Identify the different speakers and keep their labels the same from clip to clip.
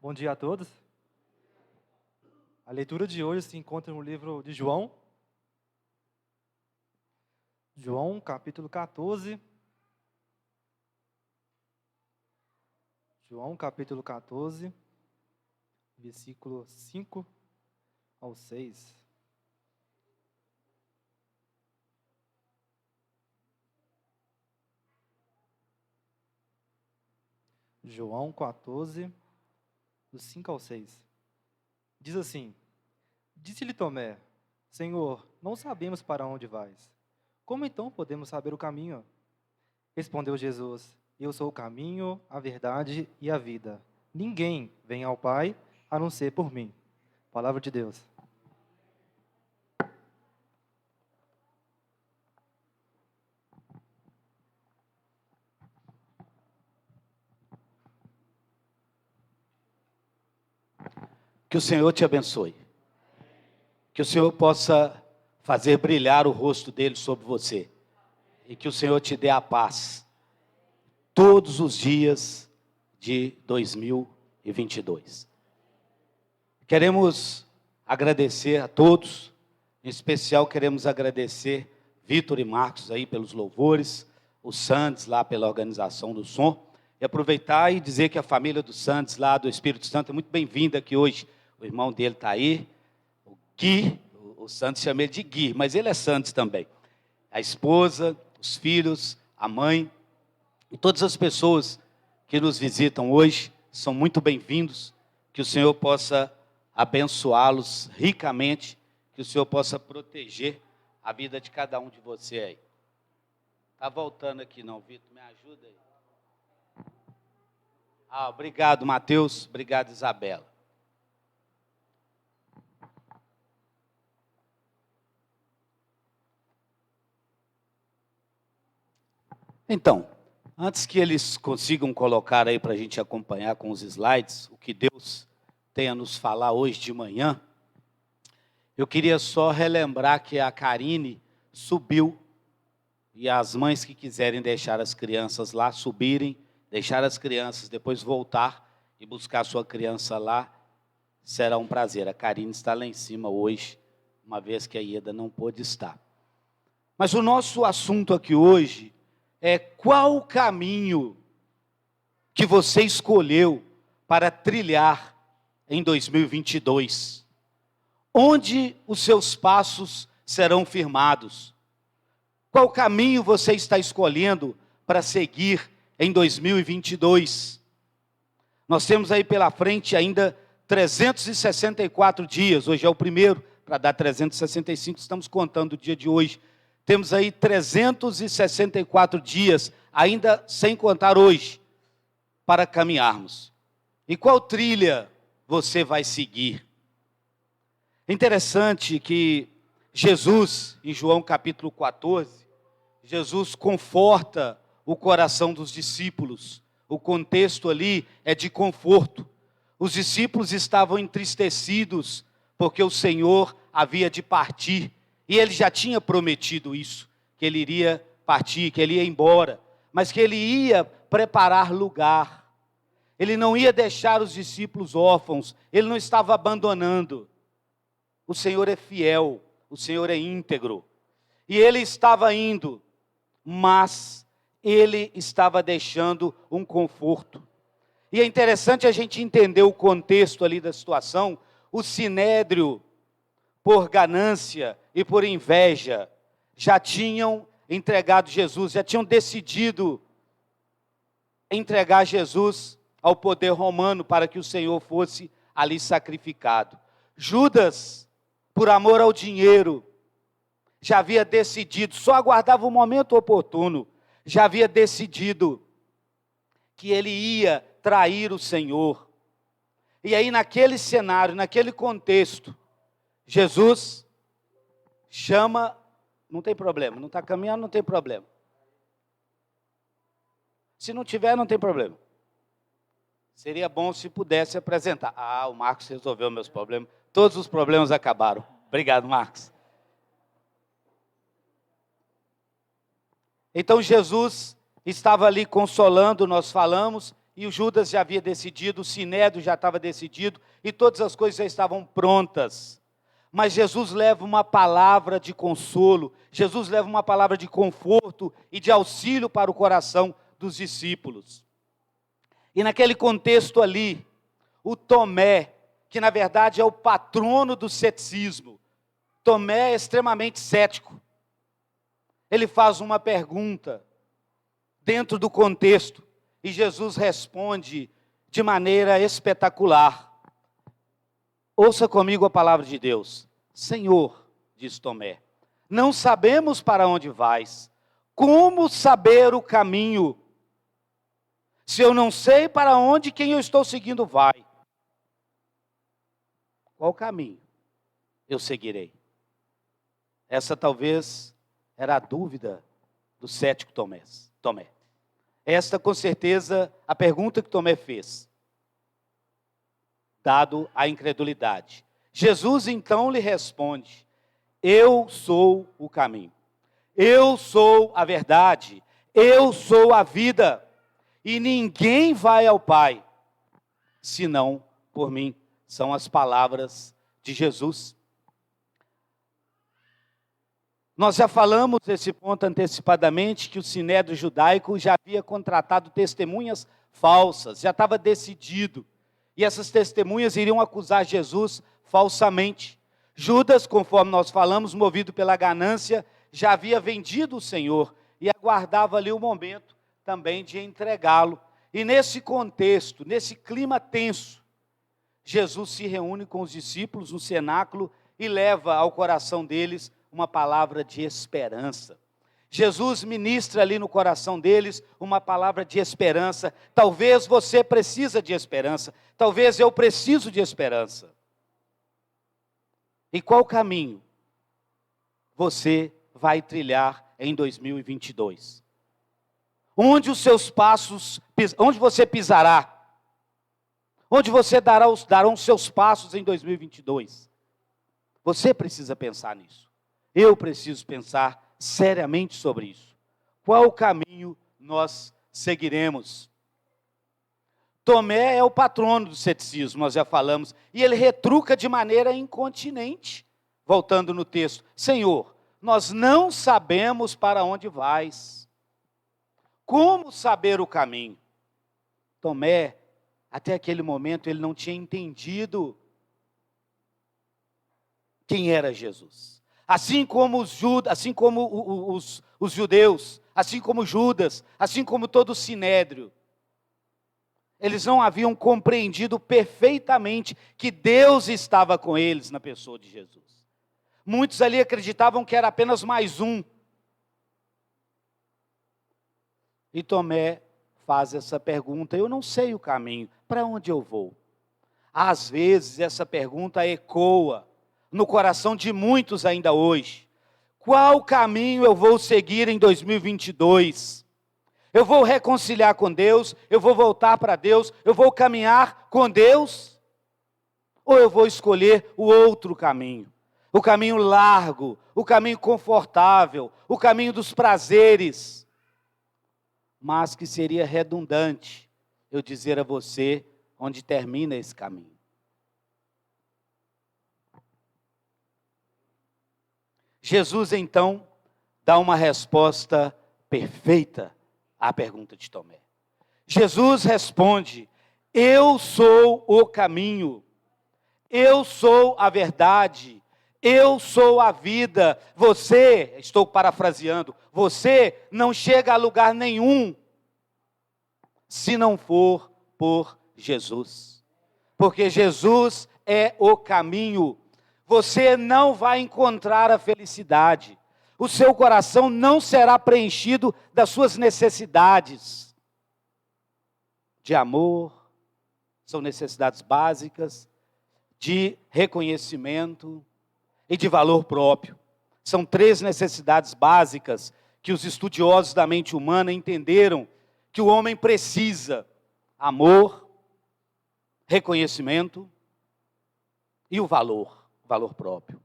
Speaker 1: Bom dia a todos. A leitura de hoje se encontra no livro de João. João, capítulo 14. João, capítulo 14, versículo 5 ao 6. João 14, do 5 ao 6. Diz assim: Disse-lhe Tomé: Senhor, não sabemos para onde vais. Como então podemos saber o caminho? Respondeu Jesus: Eu sou o caminho, a verdade e a vida. Ninguém vem ao Pai a não ser por mim. Palavra de Deus.
Speaker 2: Que o Senhor te abençoe. Que o Senhor possa fazer brilhar o rosto dele sobre você. E que o Senhor te dê a paz todos os dias de 2022. Queremos agradecer a todos. Em especial queremos agradecer Vitor e Marcos aí pelos louvores, o Santos lá pela organização do som. E aproveitar e dizer que a família do Santos lá do Espírito Santo é muito bem-vinda aqui hoje. O irmão dele está aí, o Gui, o Santos chama ele de Gui, mas ele é Santos também. A esposa, os filhos, a mãe e todas as pessoas que nos visitam hoje são muito bem-vindos. Que o Senhor possa abençoá-los ricamente, que o Senhor possa proteger a vida de cada um de você aí. Está voltando aqui não, Vitor, me ajuda aí. Obrigado, Mateus, obrigado, Isabela. Então, antes que eles consigam colocar aí para a gente acompanhar com os slides, o que Deus tem a nos falar hoje de manhã, eu queria só relembrar que a Karine subiu, e as mães que quiserem deixar as crianças lá, subirem, deixar as crianças, depois voltar e buscar a sua criança lá, será um prazer. A Karine está lá em cima hoje, uma vez que a Ieda não pôde estar. Mas o nosso assunto aqui hoje é qual o caminho que você escolheu para trilhar em 2022? Onde os seus passos serão firmados? Qual caminho você está escolhendo para seguir em 2022? Nós temos aí pela frente ainda 364 dias, hoje é o primeiro, para dar 365, estamos contando o dia de hoje. Temos aí 364 dias, ainda sem contar hoje, para caminharmos. E qual trilha você vai seguir? É interessante que Jesus, em João capítulo 14, Jesus conforta o coração dos discípulos. O contexto ali é de conforto. Os discípulos estavam entristecidos porque o Senhor havia de partir. E ele já tinha prometido isso, que ele iria partir, que ele ia embora, mas que ele ia preparar lugar. Ele não ia deixar os discípulos órfãos, ele não estava abandonando. O Senhor é fiel, o Senhor é íntegro. E ele estava indo, mas ele estava deixando um conforto. E é interessante a gente entender o contexto ali da situação. O sinédrio, por ganância e por inveja, já tinham entregado Jesus, já tinham decidido entregar Jesus ao poder romano para que o Senhor fosse ali sacrificado. Judas, por amor ao dinheiro, já havia decidido, só aguardava o momento oportuno, já havia decidido que ele ia trair o Senhor. E aí naquele cenário, naquele contexto, Jesus chama, não tem problema, não está caminhando, não tem problema. Se não tiver, não tem problema. Seria bom se pudesse apresentar. O Marcos resolveu meus problemas. Todos os problemas acabaram. Obrigado, Marcos. Então Jesus estava ali consolando, nós falamos, e o Judas já havia decidido, o sinédrio já estava decidido, e todas as coisas já estavam prontas. Mas Jesus leva uma palavra de consolo, Jesus leva uma palavra de conforto e de auxílio para o coração dos discípulos. E naquele contexto ali, o Tomé, que na verdade é o patrono do ceticismo, Tomé é extremamente cético. Ele faz uma pergunta dentro do contexto e Jesus responde de maneira espetacular. Ouça comigo a palavra de Deus. Senhor, diz Tomé, não sabemos para onde vais. Como saber o caminho? Se eu não sei para onde quem eu estou seguindo vai. Qual caminho eu seguirei? Essa talvez era a dúvida do cético Tomé. Esta com certeza a pergunta que Tomé fez, dado a incredulidade. Jesus então lhe responde, eu sou o caminho, eu sou a verdade, eu sou a vida, e ninguém vai ao Pai, senão por mim. São as palavras de Jesus. Nós já falamos desse ponto antecipadamente, que o sinédrio judaico já havia contratado testemunhas falsas, já estava decidido. E essas testemunhas iriam acusar Jesus falsamente. Judas, conforme nós falamos, movido pela ganância, já havia vendido o Senhor e aguardava ali o momento também de entregá-lo. E nesse contexto, nesse clima tenso, Jesus se reúne com os discípulos no cenáculo e leva ao coração deles uma palavra de esperança. Jesus ministra ali no coração deles uma palavra de esperança. Talvez você precisa de esperança, talvez eu preciso de esperança. E qual caminho você vai trilhar em 2022? Onde os seus passos, onde você pisará? Onde você darão os seus passos em 2022? Você precisa pensar nisso. Eu preciso pensar seriamente sobre isso. Qual caminho nós seguiremos? Tomé é o patrono do ceticismo, nós já falamos, e ele retruca de maneira incontinente. Voltando no texto, Senhor, nós não sabemos para onde vais. Como saber o caminho? Tomé, até aquele momento, ele não tinha entendido quem era Jesus. Assim como os judeus, assim como Judas, assim como todo o sinédrio, eles não haviam compreendido perfeitamente que Deus estava com eles na pessoa de Jesus. Muitos ali acreditavam que era apenas mais um. E Tomé faz essa pergunta, eu não sei o caminho, para onde eu vou? Às vezes essa pergunta ecoa no coração de muitos ainda hoje. Qual caminho eu vou seguir em 2022? Eu vou reconciliar com Deus? Eu vou voltar para Deus? Eu vou caminhar com Deus? Ou eu vou escolher o outro caminho? O caminho largo, o caminho confortável, o caminho dos prazeres. Mas que seria redundante eu dizer a você onde termina esse caminho. Jesus, então, dá uma resposta perfeita à pergunta de Tomé. Jesus responde, eu sou o caminho, eu sou a verdade, eu sou a vida. Você, estou parafraseando, você não chega a lugar nenhum se não for por Jesus. Porque Jesus é o caminho. Você não vai encontrar a felicidade. O seu coração não será preenchido das suas necessidades de amor, são necessidades básicas, de reconhecimento e de valor próprio. São 3 necessidades básicas que os estudiosos da mente humana entenderam que o homem precisa: amor, reconhecimento e o valor próprio.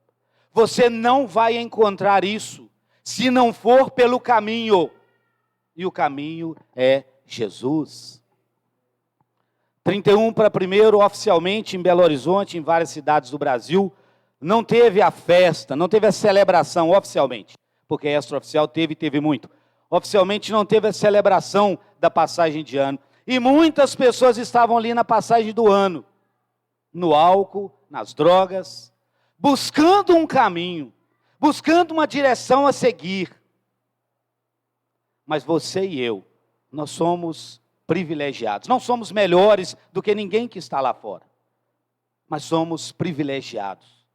Speaker 2: Você não vai encontrar isso se não for pelo caminho. E o caminho é Jesus. 31 para 1º, oficialmente em Belo Horizonte, em várias cidades do Brasil, não teve a festa, não teve a celebração oficialmente, porque extraoficial teve muito. Oficialmente não teve a celebração da passagem de ano. E muitas pessoas estavam ali na passagem do ano, no álcool, nas drogas, buscando um caminho, buscando uma direção a seguir. Mas você e eu, nós somos privilegiados. Não somos melhores do que ninguém que está lá fora, mas somos privilegiados.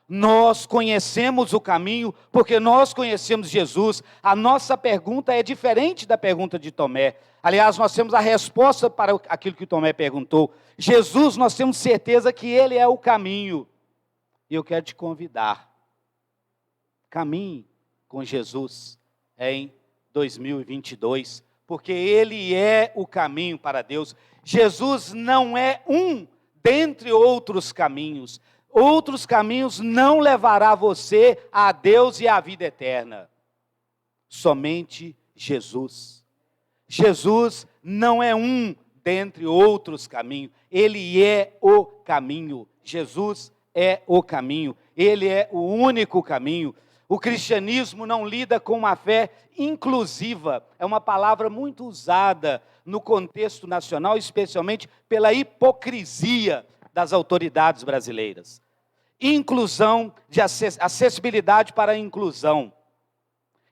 Speaker 2: Nós conhecemos o caminho porque nós conhecemos Jesus. A nossa pergunta é diferente da pergunta de Tomé. Aliás, nós temos a resposta para aquilo que Tomé perguntou. Jesus, nós temos certeza que Ele é o caminho. E eu quero te convidar. Caminhe com Jesus em 2022, porque Ele é o caminho para Deus. Jesus não é um dentre outros caminhos. Outros caminhos não levará você a Deus e à vida eterna. Somente Jesus. Jesus não é um dentre outros caminhos. Ele é o caminho. Jesus é o caminho. Ele é o único caminho. O cristianismo não lida com uma fé inclusiva. É uma palavra muito usada no contexto nacional, especialmente pela hipocrisia das autoridades brasileiras. Inclusão, de acessibilidade para a inclusão.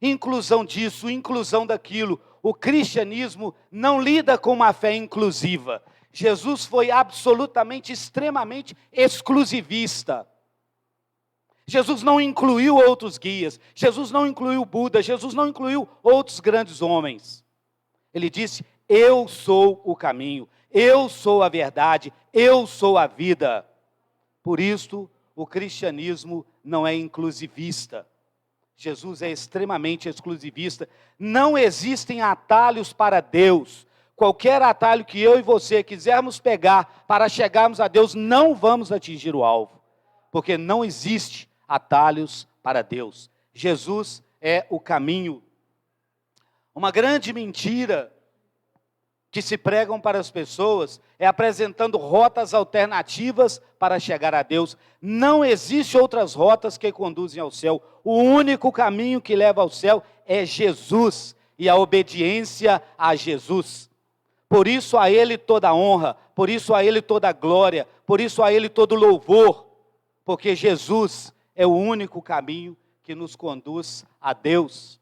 Speaker 2: Inclusão disso, inclusão daquilo. O cristianismo não lida com uma fé inclusiva. Jesus foi absolutamente, extremamente exclusivista. Jesus não incluiu outros guias. Jesus não incluiu Buda. Jesus não incluiu outros grandes homens. Ele disse, eu sou o caminho. Eu sou a verdade. Eu sou a vida. Por isso, o cristianismo não é inclusivista. Jesus é extremamente exclusivista. Não existem atalhos para Deus. Qualquer atalho que eu e você quisermos pegar para chegarmos a Deus, não vamos atingir o alvo. Porque não existe atalhos para Deus. Jesus é o caminho. Uma grande mentira que se pregam para as pessoas é apresentando rotas alternativas para chegar a Deus. Não existe outras rotas que conduzem ao céu. O único caminho que leva ao céu é Jesus e a obediência a Jesus. Por isso a Ele toda a honra, por isso a Ele toda a glória, por isso a Ele todo o louvor, porque Jesus é o único caminho que nos conduz a Deus.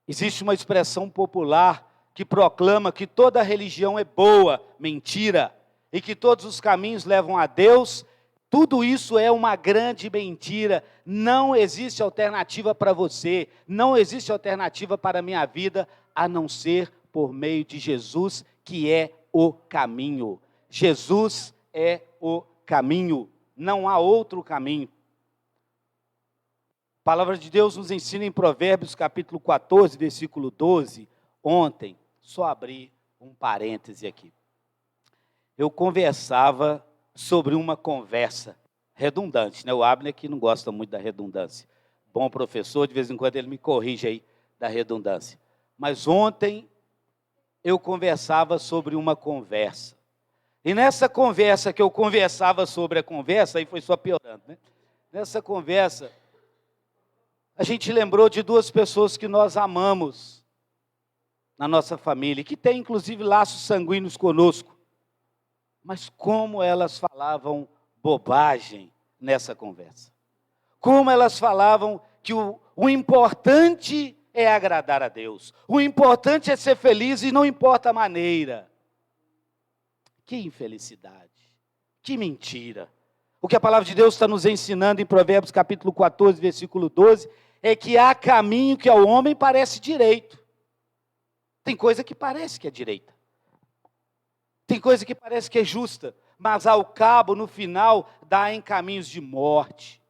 Speaker 2: Existe uma expressão popular que proclama que toda religião é boa, mentira, e que todos os caminhos levam a Deus. Tudo isso é uma grande mentira. Não existe alternativa para você, não existe alternativa para a minha vida, a não ser por meio de Jesus, que é o caminho. Jesus é o caminho, não há outro caminho. A palavra de Deus nos ensina em Provérbios capítulo 14, versículo 12, ontem, só abrir um parêntese aqui. Eu conversava sobre uma conversa redundante, né? O Abner que não gosta muito da redundância. Bom professor, de vez em quando ele me corrige aí da redundância. Mas ontem eu conversava sobre uma conversa. E nessa conversa que eu conversava sobre a conversa, aí foi só piorando, né? Nessa conversa, a gente lembrou de duas pessoas que nós amamos na nossa família, que tem inclusive laços sanguíneos conosco. Mas como elas falavam bobagem nessa conversa. Como elas falavam que o importante é agradar a Deus. O importante é ser feliz e não importa a maneira. Que infelicidade. Que mentira. O que a palavra de Deus está nos ensinando em Provérbios capítulo 14, versículo 12, é que há caminho que ao homem parece direito. Tem coisa que parece que é direita. Tem coisa que parece que é justa, mas ao cabo, no final, dá em caminhos de morte.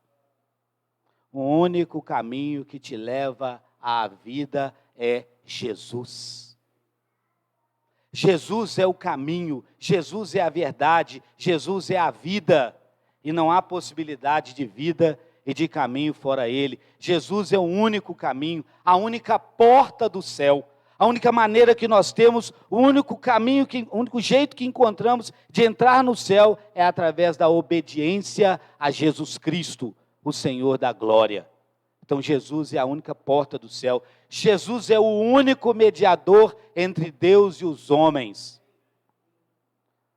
Speaker 2: O único caminho que te leva à vida é Jesus. Jesus é o caminho, Jesus é a verdade, Jesus é a vida. E não há possibilidade de vida e de caminho fora Ele. Jesus é o único caminho, a única porta do céu. A única maneira que nós temos, o único caminho, o único jeito que encontramos de entrar no céu é através da obediência a Jesus Cristo, o Senhor da glória. Então Jesus é a única porta do céu. Jesus é o único mediador entre Deus e os homens.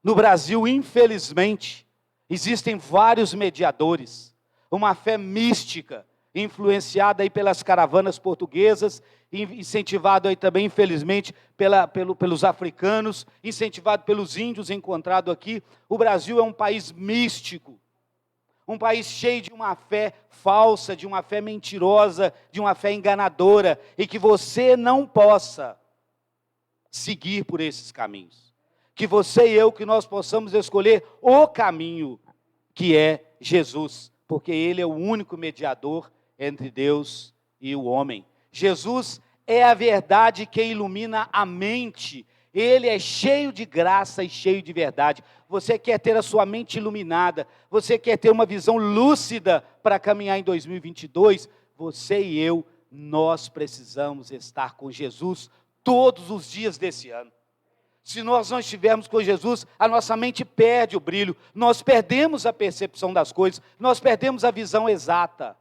Speaker 2: No Brasil, infelizmente, existem vários mediadores. Uma fé mística, influenciada aí pelas caravanas portuguesas, incentivado aí também, infelizmente, pelos africanos, incentivado pelos índios encontrado aqui. O Brasil é um país místico, um país cheio de uma fé falsa, de uma fé mentirosa, de uma fé enganadora, e que você não possa seguir por esses caminhos. Que você e eu, que nós possamos escolher o caminho que é Jesus, porque Ele é o único mediador entre Deus e o homem. Jesus é a verdade que ilumina a mente. Ele é cheio de graça e cheio de verdade. Você quer ter a sua mente iluminada, você quer ter uma visão lúcida para caminhar em 2022, você e eu, nós precisamos estar com Jesus todos os dias desse ano. Se nós não estivermos com Jesus, a nossa mente perde o brilho, nós perdemos a percepção das coisas, nós perdemos a visão exata.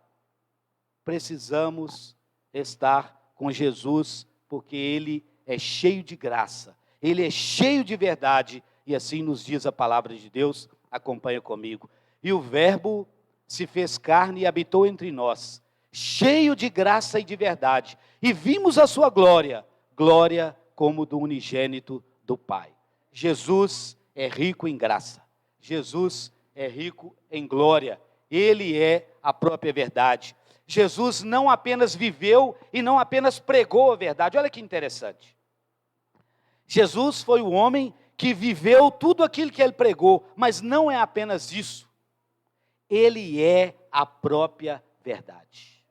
Speaker 2: Precisamos estar com Jesus, porque Ele é cheio de graça, Ele é cheio de verdade, e assim nos diz a palavra de Deus. Acompanha comigo. E o Verbo se fez carne e habitou entre nós, cheio de graça e de verdade, e vimos a sua glória, glória como do unigênito do Pai. Jesus é rico em graça, Jesus é rico em glória, Ele é a própria verdade. Jesus não apenas viveu e não apenas pregou a verdade. Olha que interessante. Jesus foi o homem que viveu tudo aquilo que ele pregou, mas não é apenas isso. Ele é a própria verdade.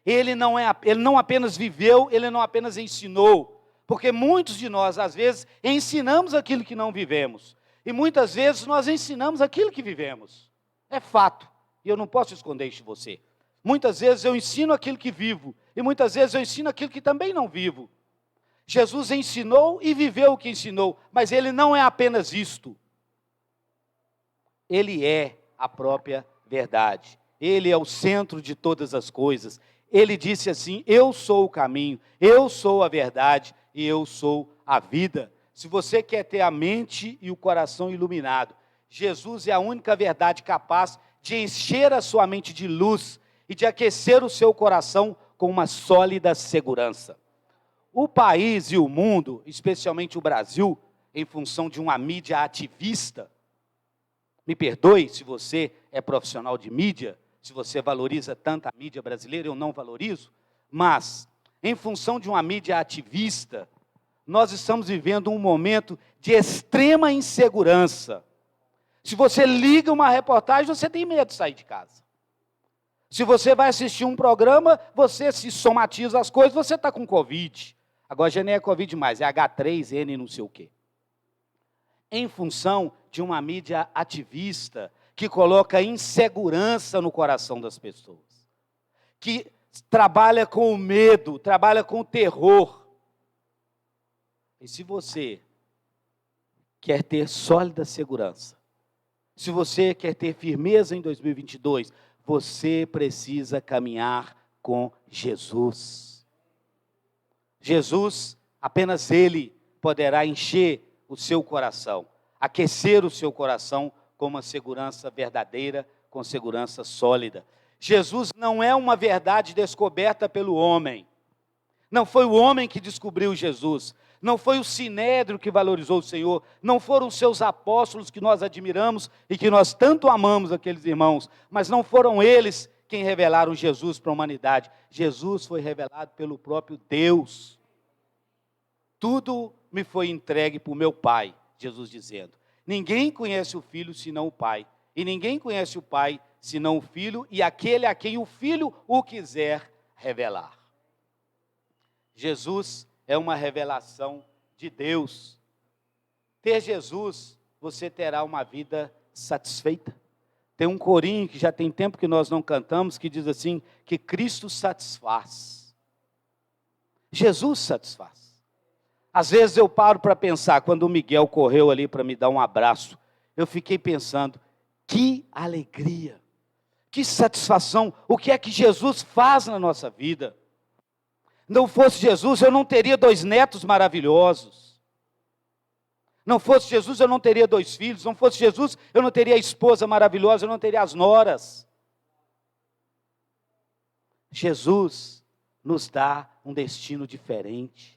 Speaker 2: Ele não apenas viveu, ele não apenas ensinou, porque muitos de nós, às vezes, ensinamos aquilo que não vivemos, e muitas vezes nós ensinamos aquilo que vivemos. É fato, e eu não posso esconder isso de você. Muitas vezes eu ensino aquilo que vivo, e muitas vezes eu ensino aquilo que também não vivo. Jesus ensinou e viveu o que ensinou, mas Ele não é apenas isto. Ele é a própria verdade. Ele é o centro de todas as coisas. Ele disse assim: eu sou o caminho, eu sou a verdade e eu sou a vida. Se você quer ter a mente e o coração iluminado, Jesus é a única verdade capaz de encher a sua mente de luz e de aquecer o seu coração com uma sólida segurança. O país e o mundo, especialmente o Brasil, em função de uma mídia ativista, me perdoe se você é profissional de mídia, se você valoriza tanto a mídia brasileira, eu não valorizo, mas em função de uma mídia ativista, nós estamos vivendo um momento de extrema insegurança. Se você liga uma reportagem, você tem medo de sair de casa. Se você vai assistir um programa, você se somatiza as coisas, você está com Covid. Agora já nem é Covid mais, é H3N não sei o quê. Em função de uma mídia ativista que coloca insegurança no coração das pessoas, que trabalha com o medo, trabalha com o terror. E se você quer ter sólida segurança, se você quer ter firmeza em 2022, você precisa caminhar com Jesus. Jesus, apenas Ele poderá encher o seu coração, aquecer o seu coração com uma segurança verdadeira, com segurança sólida. Jesus não é uma verdade descoberta pelo homem. Não foi o homem que descobriu Jesus. Não foi o sinédrio que valorizou o Senhor. Não foram os seus apóstolos que nós admiramos e que nós tanto amamos, aqueles irmãos. Mas não foram eles quem revelaram Jesus para a humanidade. Jesus foi revelado pelo próprio Deus. Tudo me foi entregue por meu Pai, Jesus dizendo. Ninguém conhece o Filho senão o Pai. E ninguém conhece o Pai senão o Filho e aquele a quem o Filho o quiser revelar. Jesus é uma revelação de Deus. Ter Jesus, você terá uma vida satisfeita. Tem um corinho que já tem tempo que nós não cantamos, que diz assim, que Cristo satisfaz. Jesus satisfaz. Às vezes eu paro para pensar, quando o Miguel correu ali para me dar um abraço, eu fiquei pensando, que alegria, que satisfação, o que é que Jesus faz na nossa vida? Não fosse Jesus, eu não teria 2 netos maravilhosos. Não fosse Jesus, eu não teria 2 filhos. Não fosse Jesus, eu não teria a esposa maravilhosa, eu não teria as noras. Jesus nos dá um destino diferente.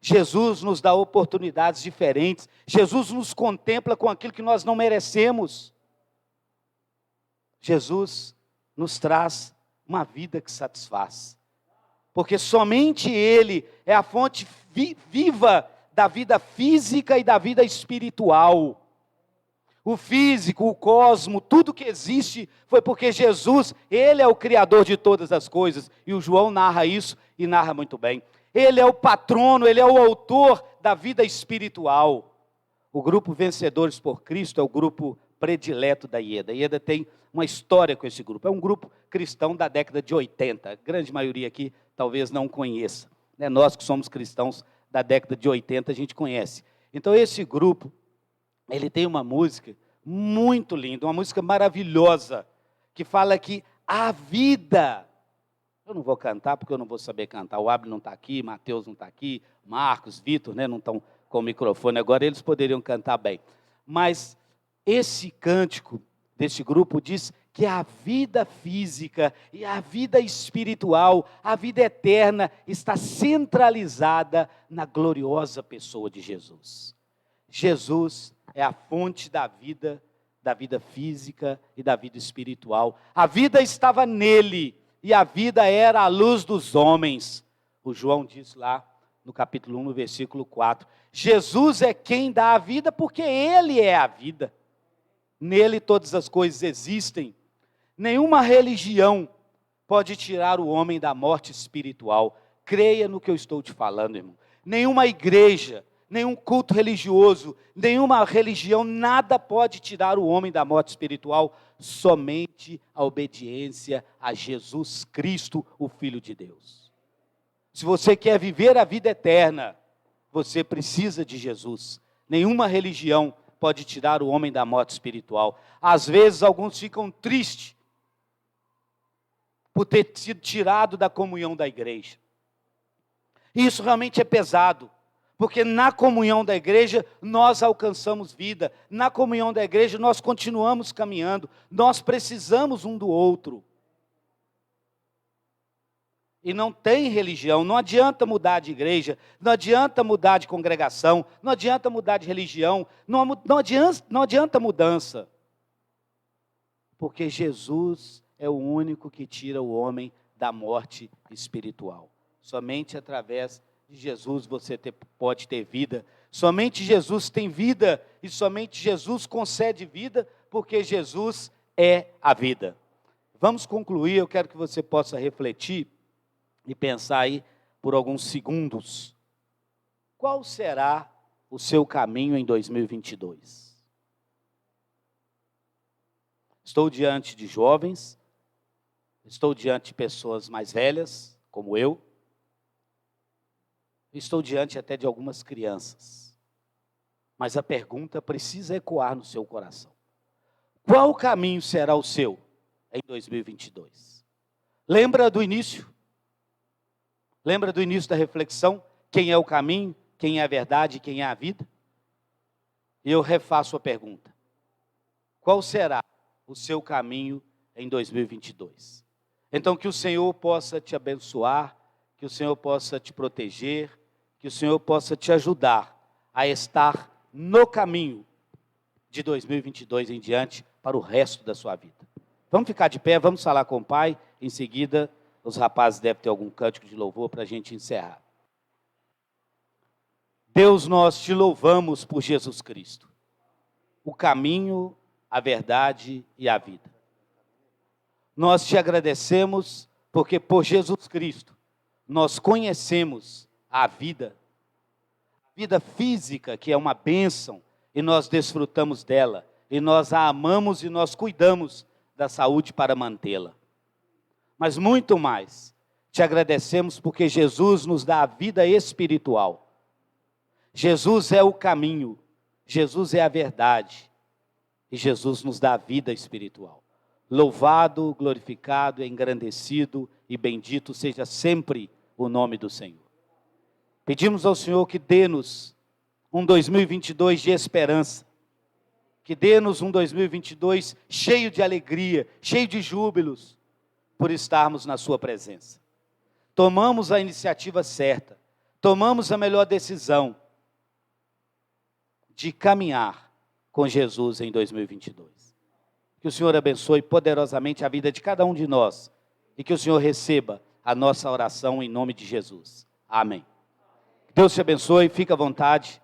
Speaker 2: Jesus nos dá oportunidades diferentes. Jesus nos contempla com aquilo que nós não merecemos. Jesus nos traz uma vida que satisfaz. Porque somente Ele é a fonte viva da vida física e da vida espiritual. O físico, o cosmo, tudo que existe foi porque Jesus, Ele é o Criador de todas as coisas. E o João narra isso e narra muito bem. Ele é o patrono, Ele é o autor da vida espiritual. O grupo Vencedores por Cristo é o grupo predileto da IEDA. A IEDA tem uma história com esse grupo. É um grupo cristão da década de 80. A grande maioria aqui talvez não conheça. Nós que somos cristãos da década de 80, a gente conhece. Então esse grupo, ele tem uma música muito linda, uma música maravilhosa, que fala que a vida... Eu não vou cantar porque eu não vou saber cantar. O Abel não está aqui, Mateus não está aqui, Marcos, Vitor, não estão com o microfone agora, eles poderiam cantar bem. Mas esse cântico desse grupo diz que a vida física e a vida espiritual, a vida eterna, está centralizada na gloriosa pessoa de Jesus. Jesus é a fonte da vida física e da vida espiritual. A vida estava nele, e a vida era a luz dos homens. O João diz lá no capítulo 1, no versículo 4. Jesus é quem dá a vida porque Ele é a vida. Nele todas as coisas existem. Nenhuma religião pode tirar o homem da morte espiritual. Creia no que eu estou te falando, irmão. Nenhuma igreja, nenhum culto religioso, nenhuma religião, nada pode tirar o homem da morte espiritual, somente a obediência a Jesus Cristo, o Filho de Deus. Se você quer viver a vida eterna, você precisa de Jesus. Nenhuma religião pode tirar o homem da morte espiritual. Às vezes alguns ficam tristes por ter sido tirado da comunhão da igreja. Isso realmente é pesado. Porque na comunhão da igreja nós alcançamos vida, na comunhão da igreja nós continuamos caminhando, nós precisamos um do outro. E não tem religião, não adianta mudar de igreja, não adianta mudar de congregação, não adianta mudar de religião, não adianta mudança. Porque Jesus é o único que tira o homem da morte espiritual. Somente através de Jesus você pode ter vida. Somente Jesus tem vida e somente Jesus concede vida, porque Jesus é a vida. Vamos concluir, eu quero que você possa refletir e pensar aí por alguns segundos. Qual será o seu caminho em 2022? Estou diante de jovens, estou diante de pessoas mais velhas, como eu, estou diante até de algumas crianças. Mas a pergunta precisa ecoar no seu coração. Qual caminho será o seu em 2022? Lembra do início? Lembra do início da reflexão? Quem é o caminho, quem é a verdade, quem é a vida? E eu refaço a pergunta. Qual será o seu caminho em 2022? Então que o Senhor possa te abençoar, que o Senhor possa te proteger, que o Senhor possa te ajudar a estar no caminho de 2022 em diante para o resto da sua vida. Vamos ficar de pé, vamos falar com o Pai, em seguida os rapazes devem ter algum cântico de louvor para a gente encerrar. Deus, nós te louvamos por Jesus Cristo, o caminho, a verdade e a vida. Nós te agradecemos porque por Jesus Cristo nós conhecemos a vida física, que é uma bênção, e nós desfrutamos dela, e nós a amamos e nós cuidamos da saúde para mantê-la. Mas muito mais, te agradecemos porque Jesus nos dá a vida espiritual. Jesus é o caminho, Jesus é a verdade, e Jesus nos dá a vida espiritual. Louvado, glorificado, engrandecido e bendito seja sempre o nome do Senhor. Pedimos ao Senhor que dê-nos um 2022 de esperança, que dê-nos um 2022 cheio de alegria, cheio de júbilos, por estarmos na sua presença. Tomamos a iniciativa certa, tomamos a melhor decisão de caminhar com Jesus em 2022. Que o Senhor abençoe poderosamente a vida de cada um de nós e que o Senhor receba a nossa oração em nome de Jesus. Amém. Deus te abençoe, fica à vontade.